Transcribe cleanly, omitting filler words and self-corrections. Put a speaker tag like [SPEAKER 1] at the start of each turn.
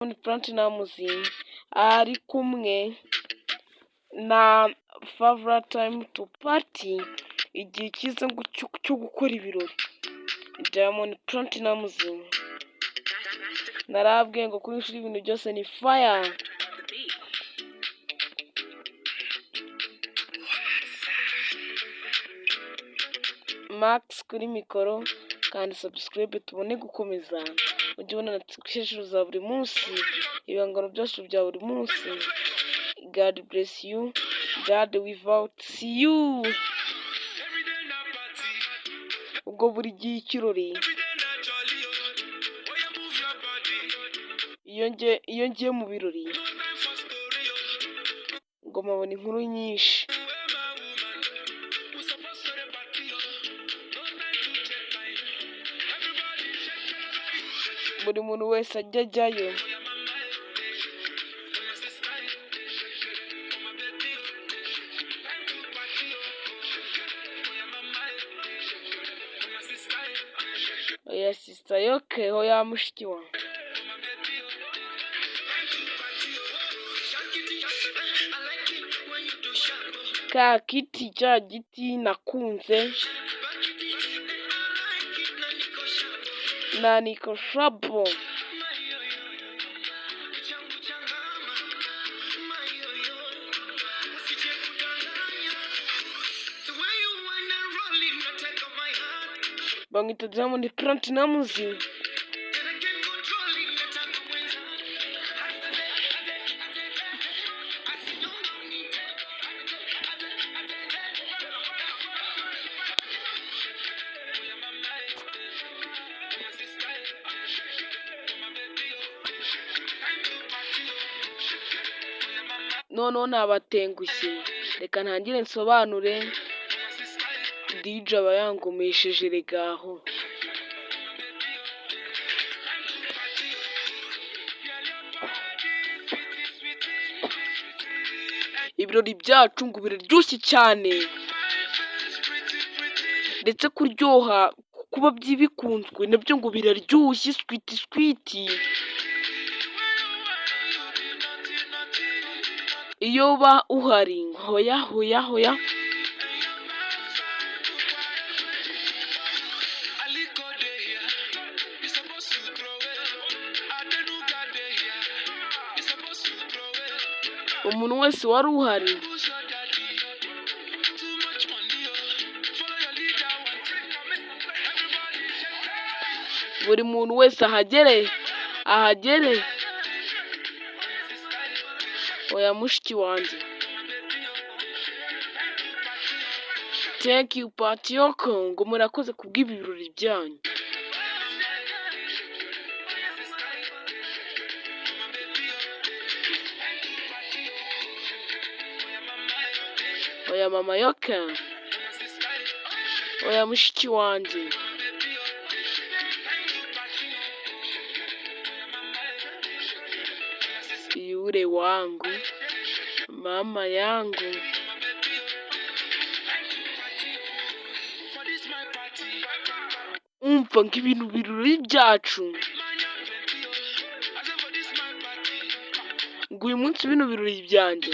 [SPEAKER 1] Platnumz ari kumwe na favorite time to party, igihe cyiza cyo gukora ibirori. Diamond Platnumz narabwiye ngo kuri ishuri ibintu byose ni fire. Max kuri mikoro kandi subscribe tubone gukomeza ujye ubona notification za buri munsi, ibihangano byacu bya buri munsi. God bless you, God without you. Ubwo buri gihe ikirori iyo ngiye mu birori ngo mpabona inkuru nyinshi. Buri muntu wese ajya ajyayo oya sister yoke hoya mushikiwa ka kiti cya giti nakunze na Niko Shabo. Bamwita Diamond Platnumz. Noneho nabatengushye, reka ntangire nsobanure. DJ aba yangomesheje regaho. Ibirori byacu ngo biraryoshye cyane, ndetse kuryoha kuba bikunzwe nabyo ngo biraryoshye switi. Iyo ba uhari hoya. Umuntu wese wari uhari buri muntu wese ahagere. Oya mushiki wanjye, thank you Patiyoko, ngo murakoze kubw'ibi birori byanyu. Oya mama yoka, oya mushiki wanjye. Yule wangu, mama yangu. Umva ngo ibintu birori byacu, ngo uyu munsi bino birori byanjye